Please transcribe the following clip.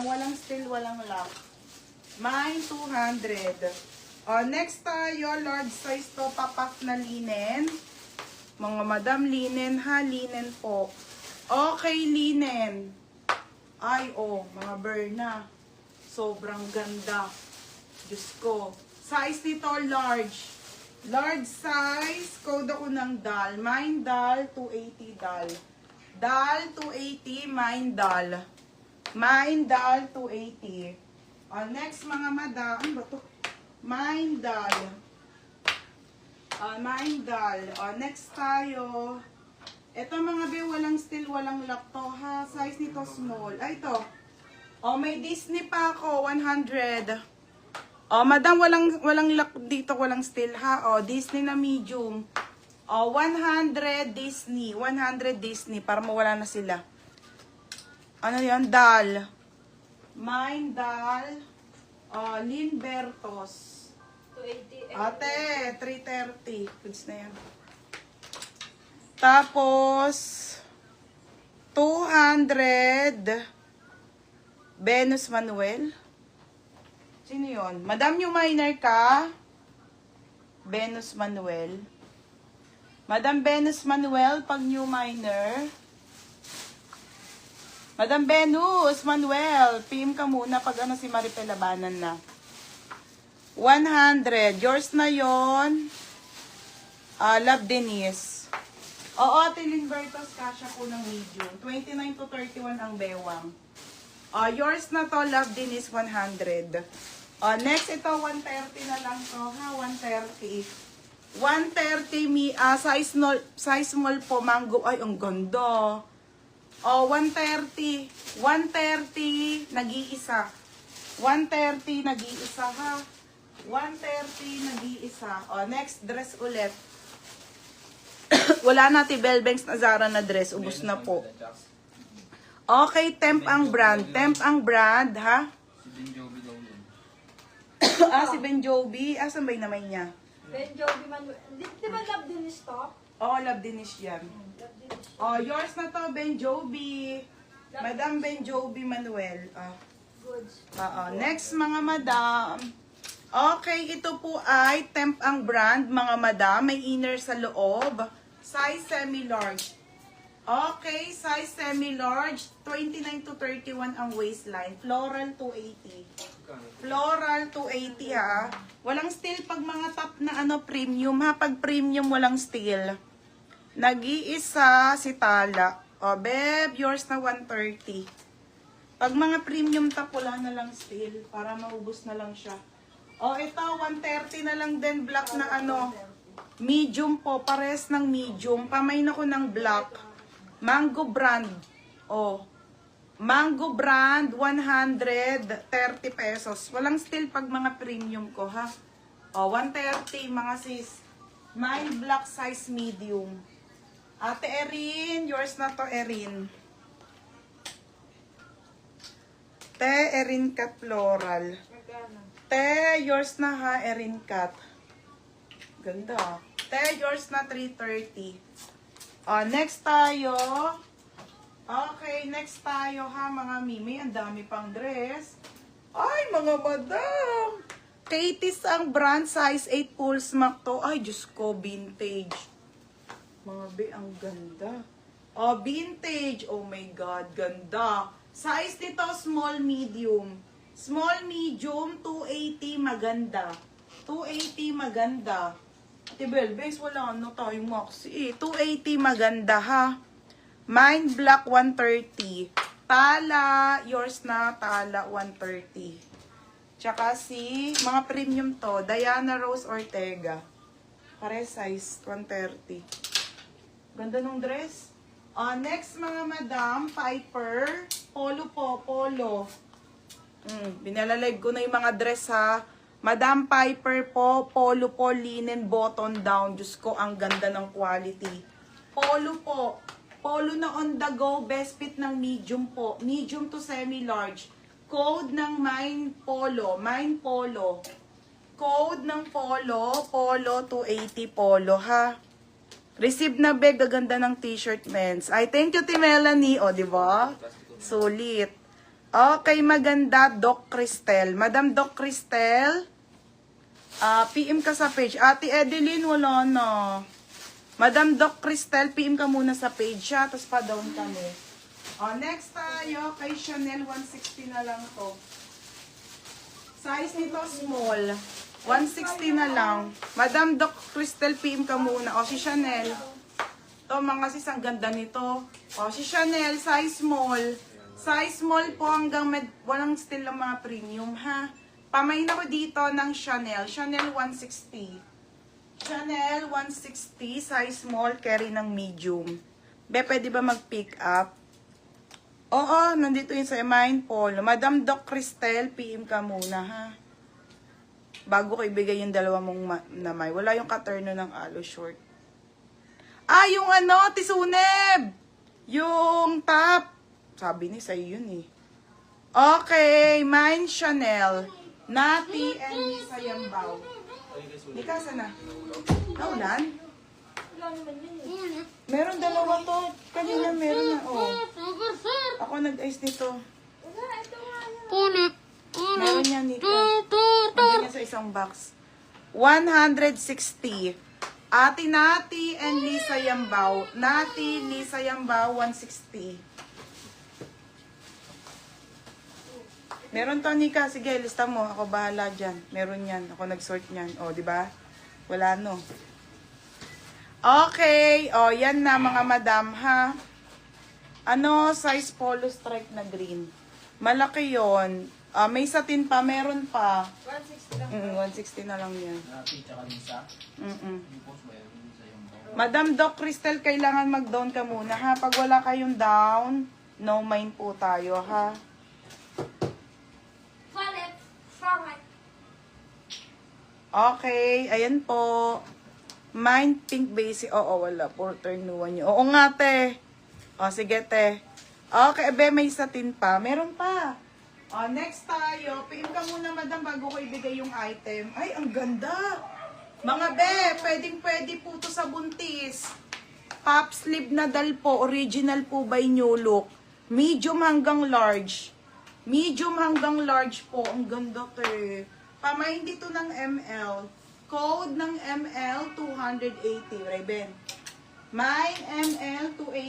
Walang steel, walang lock. Mine, 200. Next tayo, large size to, papak na linen. Mga madam, linen ha, linen po. Okay, linen. Ay, mga Berna. Sobrang ganda. Diyos ko. Size nito, large. Large size, code ako ng DAL. Mine DAL, 280 DAL. DAL, 280, mine DAL. Mine DAL, 280. Next mga madam, ano ba to? Mine DAL. Mine DAL. Next tayo. Ito mga be, walang steel, walang lock to ha. Size nito small. Ay, ito. May Disney pa ako, 100. Madam, walang lock dito, walang steel ha. Disney na medium. 100 Disney. 100 Disney para mawala na sila. Ano yan? DAL. Mine DAL. Linbertos. 280. Ate, 330. Goods na yan. Tapos, 200 Venus Manuel. Sino yun? Madam, yung minor ka? Venus Manuel. Madam Venus Manuel, pag new minor. Madam Venus Manuel, PM ka muna pag ano si Maripel Labanan na. 100. Yours na yon. Love Denise. Tilinbertos, kasha po ng medium. 29 to 31 ang bewang. Yours na to, Love Denise, 100. Next, ito, 130 na lang to, ha? 130. 130, size small po, mango. Ay, ang ganda. 130. 130, nag-iisa. 130, nag-iisa, ha? 130, nag-iisa. Next, dress ulit. Wala natin Bellbanks na Zara na dress. Ubus na po. Okay, Temp ang brand. Temp ang brand, ha? Si Ben Jovi daw yun. Si Ben Jovi. Asan ba yung naman niya? Ben Jovi Manuel. Di ba love din ni stock? Love Denise yan. Love din ni Yours na to, Ben Jovi. Madam Ben Jovi Manuel. goods. Next, mga madam. Okay, ito po ay Temp ang brand, mga madam. May inner sa loob. Size semi-large. Okay, size semi-large. 29 to 31 ang waistline. Floral 280. Floral 280 ha. Walang steel pag mga top na premium ha. Pag premium walang steel. Nag-iisa si Tala. Beb, yours na 130. Pag mga premium top wala na lang steel para maubos na lang siya. Ito 130 na lang din black na medium po, pares ng medium. Pamain ako ng black. Mango brand. Mango brand, 130 pesos. Walang steel pag mga premium ko, ha? 130, mga sis. Mine black size medium. Ate Erin, yours na to, Erin. Te, Erin cut floral. Te, yours na ha, Erin cut. Ganda. Te, yours na 330. Next tayo. Okay, next tayo ha mga mimi. Ang dami pang dress. Ay, mga madam. Katie's ang brand, size 8 full smack to. Ay, Diyos ko, vintage. Mga be, ang ganda. Vintage. Oh my God, ganda. Size nito, small, medium. Small, medium, 280, maganda. 280, maganda. Tibel, base, wala tayong maxi. 280, maganda ha. Mine black 130. Tala, yours na Tala 130. Tsaka mga premium to, Diana Rose Ortega. Pare size 130. Ganda ng dress. Next mga madam, Piper. Polo po, polo. Binalalive ko na yung mga dress ha. Madam Piper po, polo po, linen, button down. Diyos ko, ang ganda ng quality. Polo po. Polo na on the go, best fit ng medium po. Medium to semi-large. Code ng Mine Polo. Mine Polo. Code ng Polo. Polo 280 Polo ha. Receive na bag, gaganda ng t-shirt men's. Ay, thank you, Ti Melanie. O, di ba? Sulit. Okay, maganda, Doc Cristel. Madam Doc Cristel, PM ka sa page. Ate Edeline, wala na. Madam Doc Cristel, PM ka muna sa page siya, tapos pa-down kami. Next tayo, kay Chanel, 160 na lang to. Size nito, small. 160 na lang. Madam Doc Cristel, PM ka muna. Si Chanel. To mga sis, ang ganda nito. Si Chanel, size small. Size small po hanggang walang still ng mga premium, ha? Pamain ako dito ng Chanel. Chanel 160. Chanel 160, size small, carry ng medium. Be, pwede ba mag-pick up? Oo, nandito yun sa Mindful. Madam Doc Cristel, PM ka muna, ha? Bago ko ibigay yung dalawa mong namay. Wala yung katerno ng alo short. Yung Tisuneb! Yung top. Sabi ni sa'yo yun eh. Okay, mine Chanel. Nati and Lisa Yambaw. Di ka sana? Naulan? Wala naman yun eh. Meron dalawa to. Kanina meron na. Ako nag-ice nito. Wala, ito nga. Meron yan, Nika. Nandiyan yan sa isang box. 160. Ate Nati and Lisa Yambaw. Nati, Lisa Yambaw, 160. Meron to, Nika. Sige, lista mo. Ako bahala dyan. Meron yan. Ako nag-sort niyan. Di ba? Wala, no. Okay. Yan na, mga madam, ha? Size polo stripe na green. Malaki yon. May satin pa. Meron pa. 160 lang. 160 na lang yan. Nakita ka din sa Madam Doc Cristel, kailangan mag-down ka muna, ha? Pag wala kayong down, no mind po tayo, ha? Wallet. Format. Okay, ayan po. Mind pink basic. Wala. Puro turnuan nyo. Oo nga, te. Sige, te. Okay, be, may satin pa. Meron pa. Next tayo. PM ka muna, madam, bago ko ibigay yung item. Ay, ang ganda. Mga be, pwedeng-pwede po to sa buntis. Pop sleeve na dal po. Original po by New Look. Medium hanggang large. Medium hanggang large po. Ang ganda, te. Pamain dito ng ML. Code ng ML 280. Reben. Mine ML 280.